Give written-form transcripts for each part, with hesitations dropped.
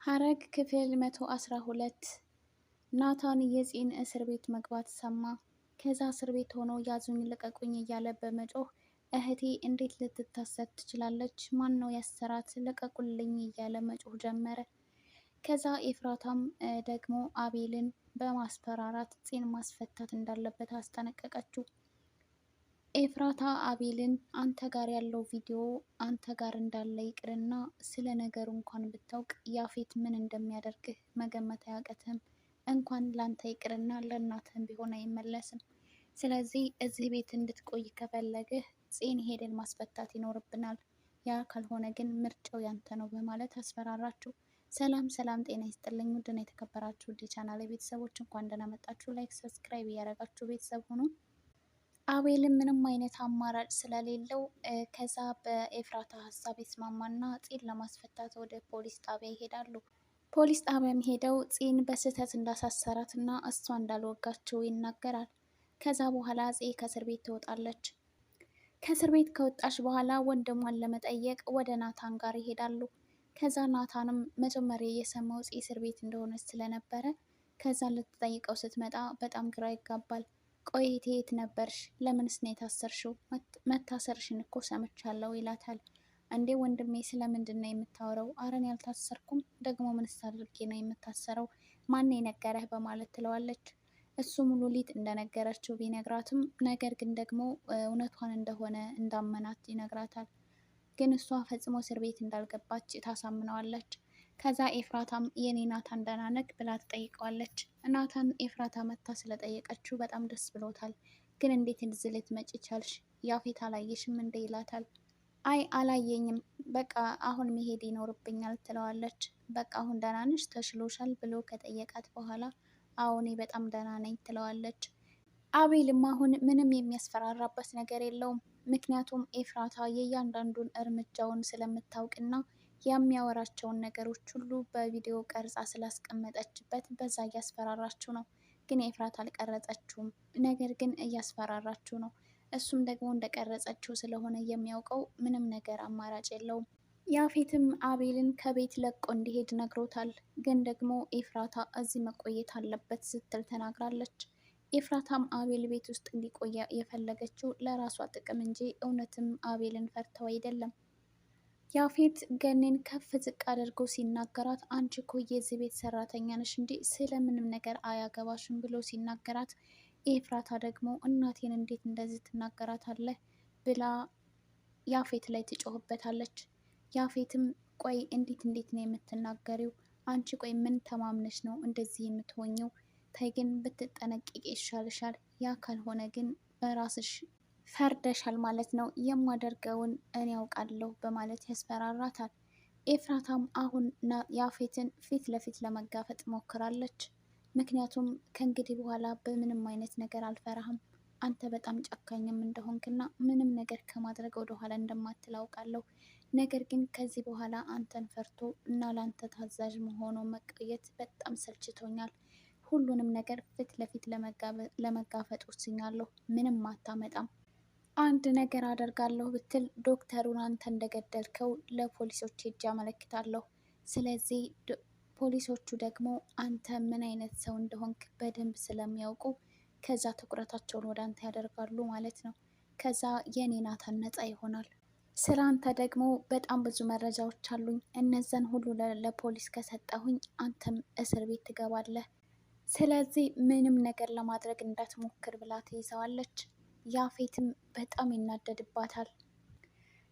ሐረግ ክፍል 112 ናታን የፂን እስር ቤት መግባት ሰማ። ከዛ እስር ቤት ሆኖ ያዙኝ ልቀቁኝ እያለ በመጮህ እህቴ እንዴት ልትታሰር ትችላለች? ማን ነው ያሰራት? ልቀቁልኝ እያለ መጮህ ጀመረ። ከዛ ኤፍራታም ደግሞ አቤልን በማስፈራራት ፂን ማስፈታት እንዳለበት አስጠነቀቀችው። ኤፍራታ አቤልን አንተ ጋር ያለው ቪዲዮ አንተ ጋር እንዳለ ይቅርና ስለ ነገሩ እንኳን ብታውቅ ያፌት ምን እንደሚያደርግህ መገመት አያቅትም። እንኳን ላንተ ይቅርና ለእናትህም ቢሆን አይመለስም። ስለዚህ እዚህ ቤት እንድትቆይ ከፈለግህ ፂን ሄደን ማስፈታት ይኖርብናል። ያ ካልሆነ ግን ምርጫው ያንተ ነው በማለት አስፈራራችሁ። ሰላም ሰላም፣ ጤና ይስጥልኝ ውድና የተከበራችሁ ውድ የቻናሌ ቤተሰቦች እንኳን ደህና መጣችሁ። ላይክ ሰብስክራይብ እያደረጋችሁ ቤተሰብ ሁኑ። አቤልም ምንም አይነት አማራጭ ስለሌለው ከዛ በኤፍራታ ሀሳብ ይስማማና ፂን ለማስፈታት ወደ ፖሊስ ጣቢያ ይሄዳሉ። ፖሊስ ጣቢያም ሄደው ፂን በስህተት እንዳሳሰራት እና እሷ እንዳልወጋቸው ይናገራል። ከዛ በኋላ ፂ ከእስር ቤት ትወጣለች። ከእስር ቤት ከወጣች በኋላ ወንድሟን ለመጠየቅ ወደ ናታን ጋር ይሄዳሉ። ከዛ ናታንም መጀመሪያ የሰማው ፂ እስር ቤት እንደሆነች ስለነበረ ከዛ ልትጠይቀው ስትመጣ በጣም ግራ ይጋባል። ቆይ የት ነበርሽ? ለምንስ ነው የታሰርሽው? መታሰርሽን እኮ ሰምቻለሁ ይላታል። እንዴ ወንድሜ ስለምንድን ነው የምታወራው? አረን ያልታሰርኩም፣ ደግሞ ምንስ አድርጌ ነው የምታሰረው? ማን የነገረህ? በማለት ትለዋለች። እሱም ሉሊት እንደነገረችው ቢነግራትም ነገር ግን ደግሞ እውነቷን እንደሆነ እንዳመናት ይነግራታል። ግን እሷ ፈጽሞ እስር ቤት እንዳልገባች ታሳምነዋለች። ከዛ ኤፍራታም የኔ ናታን ደህና ነህ ብላ ትጠይቀዋለች። ናታን ኤፍራታ መታ ስለጠየቀችው በጣም ደስ ብሎታል። ግን እንዴት እዚህ ልትመጪ ቻልሽ? ያፌት አላየሽም እንደ ይላታል። አይ አላየኝም፣ በቃ አሁን መሄድ ይኖርብኛል ትለዋለች። በቃ አሁን ደህና ነሽ ተሽሎሻል ብሎ ከጠየቃት በኋላ አዎ እኔ በጣም ደህና ነኝ ትለዋለች። አቤልም አሁን ምንም የሚያስፈራራበት ነገር የለውም። ምክንያቱም ኤፍራታ የእያንዳንዱን እርምጃውን ስለምታውቅና የሚያወራቸውን ነገሮች ሁሉ በቪዲዮ ቀርጻ ስላስቀመጠችበት በዛ እያስፈራራችው ነው። ግን ኤፍራታ አልቀረጸችውም፣ ነገር ግን እያስፈራራችው ነው። እሱም ደግሞ እንደቀረጸችው ስለሆነ የሚያውቀው ምንም ነገር አማራጭ የለውም። ያፌትም አቤልን ከቤት ለቆ እንዲሄድ ነግሮታል። ግን ደግሞ ኤፍራታ እዚህ መቆየት አለበት ስትል ተናግራለች። ኤፍራታም አቤል ቤት ውስጥ እንዲቆየ የፈለገችው ለራሷ ጥቅም እንጂ እውነትም አቤልን ፈርተው አይደለም። ያፌት ገኔን ከፍ ዝቅ አድርጎ ሲናገራት አንቺ እኮ የዚህ ቤት ሰራተኛ ነሽ እንጂ ስለምንም ነገር አያገባሽም ብሎ ሲናገራት፣ ኤፍራታ ደግሞ እናቴን እንዴት እንደዚህ ትናገራታለህ ብላ ያፌት ላይ ትጮህበታለች። ያፌትም ቆይ እንዴት ነው የምትናገሪው? አንቺ ቆይ ምን ተማምነሽ ነው እንደዚህ የምትሆኘው? ታይ ግን ብትጠነቅቂ ይሻልሻል። ያ ካልሆነ ግን በራስሽ ፈርደሻል ማለት ነው። የማደርገውን እኔ ያውቃለሁ በማለት ያስፈራራታል። ኤፍራታም አሁን ያፌትን ፊት ለፊት ለመጋፈጥ ሞክራለች። ምክንያቱም ከእንግዲህ በኋላ በምንም አይነት ነገር አልፈራህም፣ አንተ በጣም ጨካኝም እንደሆንክና ምንም ነገር ከማድረግ ወደኋላ እንደማትል አውቃለሁ። ነገር ግን ከዚህ በኋላ አንተን ፈርቶ እና ለአንተ ታዛዥ መሆኑ መቆየት በጣም ሰልችቶኛል። ሁሉንም ነገር ፊት ለፊት ለመጋፈጥ ወስኛለሁ። ምንም አታመጣም። አንድ ነገር አደርጋለሁ ብትል ዶክተሩን አንተ እንደገደልከው ለፖሊሶች ሄጄ አመለክታለሁ። ስለዚህ ፖሊሶቹ ደግሞ አንተ ምን አይነት ሰው እንደሆንክ በደንብ ስለሚያውቁ ከዛ ትኩረታቸውን ወደ አንተ ያደርጋሉ ማለት ነው። ከዛ የኔ ናታን ነፃ ይሆናል። ስለ አንተ ደግሞ በጣም ብዙ መረጃዎች አሉኝ። እነዛን ሁሉ ለፖሊስ ከሰጠሁኝ አንተም እስር ቤት ትገባለህ። ስለዚህ ምንም ነገር ለማድረግ እንዳትሞክር ብላ ትይዘዋለች። ያፌትም በጣም ይናደድባታል።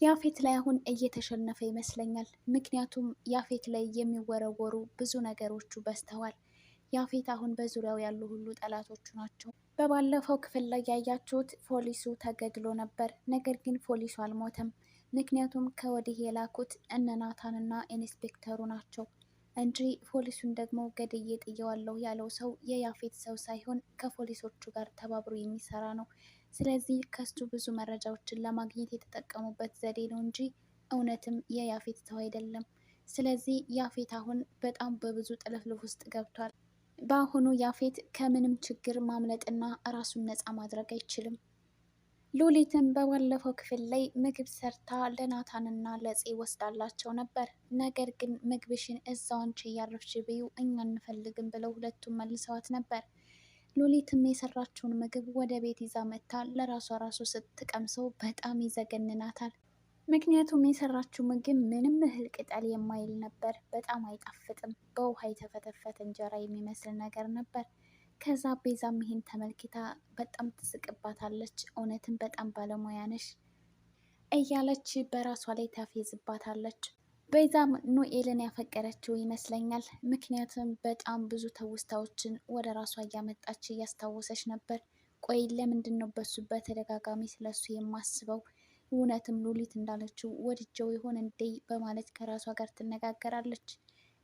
ያፌት ላይ አሁን እየተሸነፈ ይመስለኛል። ምክንያቱም ያፌት ላይ የሚወረወሩ ብዙ ነገሮቹ በዝተዋል። ያፌት አሁን በዙሪያው ያሉ ሁሉ ጠላቶቹ ናቸው። በባለፈው ክፍል ላይ ያያችሁት ፖሊሱ ተገድሎ ነበር። ነገር ግን ፖሊሱ አልሞተም። ምክንያቱም ከወዲህ የላኩት እነ ናታንና ኢንስፔክተሩ ናቸው እንጂ ፖሊሱን ደግሞ ገድዬ ጥየዋለሁ ያለው ሰው የያፌት ሰው ሳይሆን ከፖሊሶቹ ጋር ተባብሮ የሚሰራ ነው። ስለዚህ ከሱ ብዙ መረጃዎችን ለማግኘት የተጠቀሙበት ዘዴ ነው እንጂ እውነትም የያፌት ሰው አይደለም። ስለዚህ ያፌት አሁን በጣም በብዙ ጥልፍልፍ ውስጥ ገብቷል። በአሁኑ ያፌት ከምንም ችግር ማምለጥና ራሱን ነፃ ማድረግ አይችልም። ሉሊትም በባለፈው ክፍል ላይ ምግብ ሰርታ ለናታንና ለፄ ወስዳላቸው ነበር። ነገር ግን ምግብሽን እዛው አንቺ እያረፍሽ ብዩ እኛ አንፈልግም ብለው ሁለቱም መልሰዋት ነበር። ሉሊትም የሰራችውን ምግብ ወደ ቤት ይዛ መጥታ ለራሷ ራሱ ስትቀምሰው በጣም ይዘገንናታል። ምክንያቱም የሰራችው ምግብ ምንም እህል ቅጠል የማይል ነበር። በጣም አይጣፍጥም። በውሃ የተፈተፈተ እንጀራ የሚመስል ነገር ነበር። ከዛ ቤዛም ይሄን ተመልክታ በጣም ትስቅባታለች። እውነትም በጣም ባለሙያ ነሽ እያለች በራሷ ላይ ታፌዝባታለች። ቤዛም ኑኤልን ያፈቀረችው ይመስለኛል። ምክንያቱም በጣም ብዙ ትውስታዎችን ወደ ራሷ እያመጣች እያስታወሰች ነበር። ቆይ ለምንድን ነው በሱ በተደጋጋሚ ስለሱ የማስበው? እውነትም ሉሊት እንዳለችው ወድጀው ይሆን እንዴ በማለት ከራሷ ጋር ትነጋገራለች።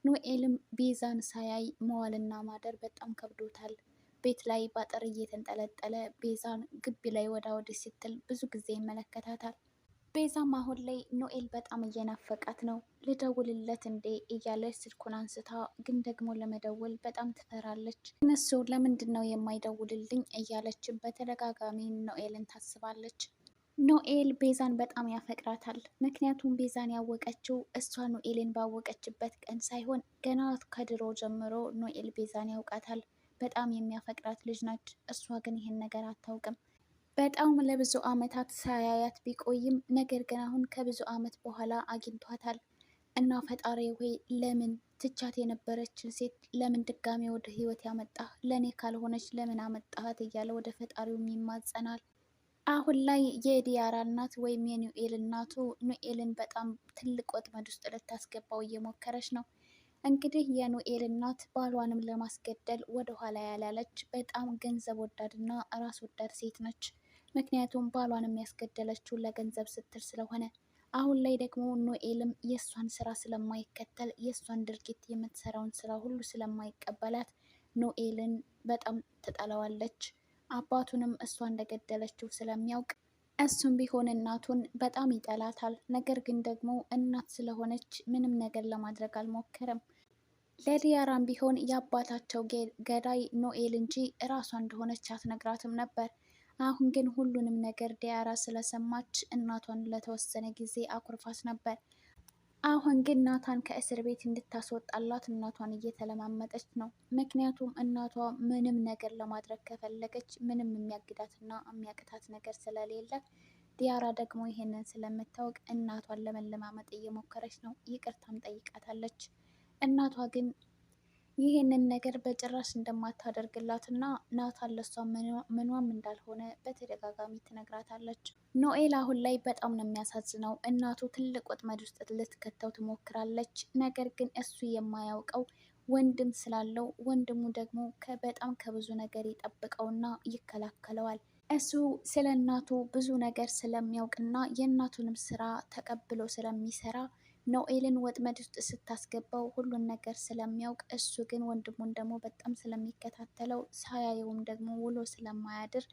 ኑኤልም ቤዛን ሳያይ መዋልና ማደር በጣም ከብዶታል። ቤት ላይ ባጠር እየተንጠለጠለ ቤዛን ግቢ ላይ ወዳ ወዲህ ስትል ብዙ ጊዜ ይመለከታታል። ቤዛም አሁን ላይ ኑኤል በጣም እየናፈቃት ነው። ልደውልለት እንዴ እያለች ስልኩን አንስታ ግን ደግሞ ለመደወል በጣም ትፈራለች። እነሱ ለምንድን ነው የማይደውልልኝ እያለች በተደጋጋሚ ኑኤልን ታስባለች። ኑኤል ቤዛን በጣም ያፈቅራታል። ምክንያቱም ቤዛን ያወቀችው እሷ ኑኤልን ባወቀችበት ቀን ሳይሆን ገና ከድሮ ጀምሮ ኑኤል ቤዛን ያውቃታል። በጣም የሚያፈቅራት ልጅ ናት። እሷ ግን ይህን ነገር አታውቅም። በጣም ለብዙ ዓመታት ሳያያት ቢቆይም ነገር ግን አሁን ከብዙ ዓመት በኋላ አግኝቷታል። እና ፈጣሪ ሆይ ለምን ትቻት የነበረችን ሴት ለምን ድጋሜ ወደ ህይወት ያመጣ? ለእኔ ካልሆነች ለምን አመጣሃት? እያለ ወደ ፈጣሪውም ይማጸናል። አሁን ላይ የዲያራ እናት ወይም የኑኤል እናቱ ኑኤልን በጣም ትልቅ ወጥመድ ውስጥ ልታስገባው እየሞከረች ነው። እንግዲህ የኑኤል እናት ባሏንም ለማስገደል ወደኋላ ያላለች በጣም ገንዘብ ወዳድና ራስ ወዳድ ሴት ነች። ምክንያቱም ባሏንም ያስገደለችው ለገንዘብ ስትል ስለሆነ፣ አሁን ላይ ደግሞ ኑኤልም የእሷን ስራ ስለማይከተል የእሷን ድርጊት የምትሰራውን ስራ ሁሉ ስለማይቀበላት ኑኤልን በጣም ትጠላዋለች። አባቱንም እሷ እንደገደለችው ስለሚያውቅ እሱም ቢሆን እናቱን በጣም ይጠላታል። ነገር ግን ደግሞ እናት ስለሆነች ምንም ነገር ለማድረግ አልሞከረም። ለዲያራም ቢሆን የአባታቸው ገዳይ ኑኤል እንጂ እራሷ እንደሆነች አትነግራትም ነበር። አሁን ግን ሁሉንም ነገር ዲያራ ስለሰማች እናቷን ለተወሰነ ጊዜ አኩርፋት ነበር። አሁን ግን ናታን ከእስር ቤት እንድታስወጣላት እናቷን እየተለማመጠች ነው። ምክንያቱም እናቷ ምንም ነገር ለማድረግ ከፈለገች ምንም የሚያግዳትና የሚያቅታት ነገር ስለሌለ፣ ዲያራ ደግሞ ይሄንን ስለምታውቅ እናቷን ለመለማመጥ እየሞከረች ነው። ይቅርታም ጠይቃታለች። እናቷ ግን ይህንን ነገር በጭራሽ እንደማታደርግላትና ናታን ለሷ ምኗም እንዳልሆነ በተደጋጋሚ ትነግራታለች። ኑኤል አሁን ላይ በጣም ነው የሚያሳዝነው። እናቱ ትልቅ ወጥመድ ውስጥ ልትከተው ትሞክራለች። ነገር ግን እሱ የማያውቀው ወንድም ስላለው ወንድሙ ደግሞ በጣም ከብዙ ነገር ይጠብቀውና ይከላከለዋል። እሱ ስለ እናቱ ብዙ ነገር ስለሚያውቅና የእናቱንም ስራ ተቀብሎ ስለሚሰራ ኑኤልን ወጥመድ ውስጥ ስታስገባው ሁሉን ነገር ስለሚያውቅ፣ እሱ ግን ወንድሙን ደግሞ በጣም ስለሚከታተለው ሳያየውም ደግሞ ውሎ ስለማያድር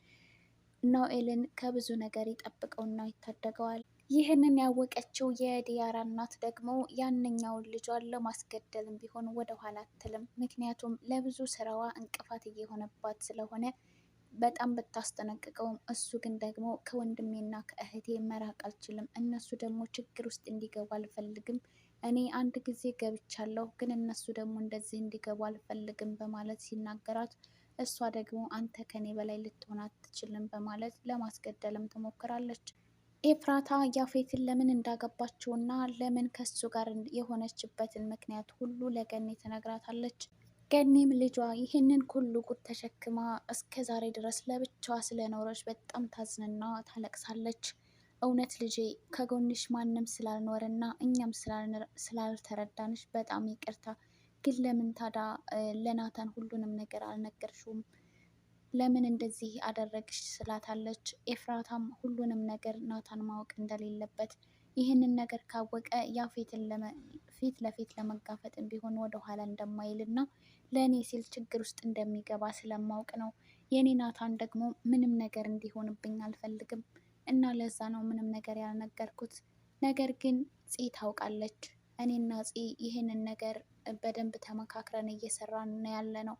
ኑኤልን ከብዙ ነገር ይጠብቀውና ይታደገዋል። ይህንን ያወቀችው የዲያራ እናት ደግሞ ያንኛውን ልጇን ለማስገደልም ቢሆን ወደኋላ አትልም። ምክንያቱም ለብዙ ስራዋ እንቅፋት እየሆነባት ስለሆነ በጣም ብታስጠነቅቀውም እሱ ግን ደግሞ ከወንድሜና ከእህቴ መራቅ አልችልም፣ እነሱ ደግሞ ችግር ውስጥ እንዲገቡ አልፈልግም። እኔ አንድ ጊዜ ገብቻለሁ፣ ግን እነሱ ደግሞ እንደዚህ እንዲገቡ አልፈልግም በማለት ሲናገራት፣ እሷ ደግሞ አንተ ከኔ በላይ ልትሆን አትችልም በማለት ለማስገደልም ትሞክራለች። ኤፍራታ ያፌትን ለምን እንዳገባችውና ለምን ከሱ ጋር የሆነችበትን ምክንያት ሁሉ ለገኒ ትነግራታለች። ገኒም ልጇ ይህንን ሁሉ ጉድ ተሸክማ እስከ ዛሬ ድረስ ለብቻዋ ስለኖረች በጣም ታዝንና ታለቅሳለች። እውነት ልጄ ከጎንሽ ማንም ስላልኖረና እኛም ስላልተረዳንሽ በጣም ይቅርታ፣ ግን ለምን ታዲያ ለናታን ሁሉንም ነገር አልነገርሽውም? ለምን እንደዚህ አደረግሽ ስላታለች። ኤፍራታም ሁሉንም ነገር ናታን ማወቅ እንደሌለበት፣ ይህንን ነገር ካወቀ ያፌትን ፊት ለፊት ለመጋፈጥም ቢሆን ወደኋላ እንደማይልና ለእኔ ሲል ችግር ውስጥ እንደሚገባ ስለማውቅ ነው። የኔ ናታን ደግሞ ምንም ነገር እንዲሆንብኝ አልፈልግም እና ለዛ ነው ምንም ነገር ያልነገርኩት። ነገር ግን ፂ ታውቃለች። እኔና ፂ ይህንን ነገር በደንብ ተመካክረን እየሰራን ያለ ነው።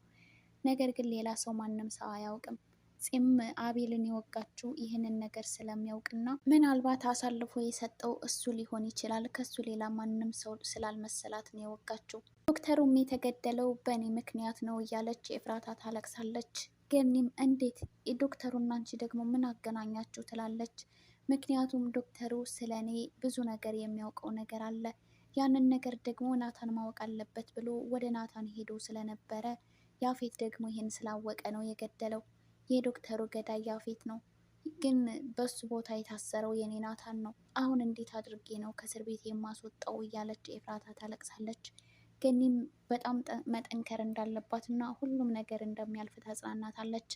ነገር ግን ሌላ ሰው ማንም ሰው አያውቅም። ፂም አቤልን የወጋችው ይህንን ነገር ስለሚያውቅና ምናልባት አሳልፎ የሰጠው እሱ ሊሆን ይችላል። ከሱ ሌላ ማንም ሰው ስላልመሰላት ነው የወጋችው። ዶክተሩም የተገደለው በእኔ ምክንያት ነው እያለች ኤፍራታ ታለቅሳለች። ገኒም እንዴት ዶክተሩና አንቺ ደግሞ ምን አገናኛችሁ ትላለች። ምክንያቱም ዶክተሩ ስለ እኔ ብዙ ነገር የሚያውቀው ነገር አለ፣ ያንን ነገር ደግሞ ናታን ማወቅ አለበት ብሎ ወደ ናታን ሄዶ ስለነበረ ያፌት ደግሞ ይህን ስላወቀ ነው የገደለው። የዶክተሩ ገዳይ ያፌት ነው፣ ግን በሱ ቦታ የታሰረው የኔ ናታን ነው። አሁን እንዴት አድርጌ ነው ከእስር ቤት የማስወጣው እያለች ኤፍራታ ታለቅሳለች። ገኒም በጣም መጠንከር እንዳለባት እና ሁሉም ነገር እንደሚያልፍ ታጽናናታለች።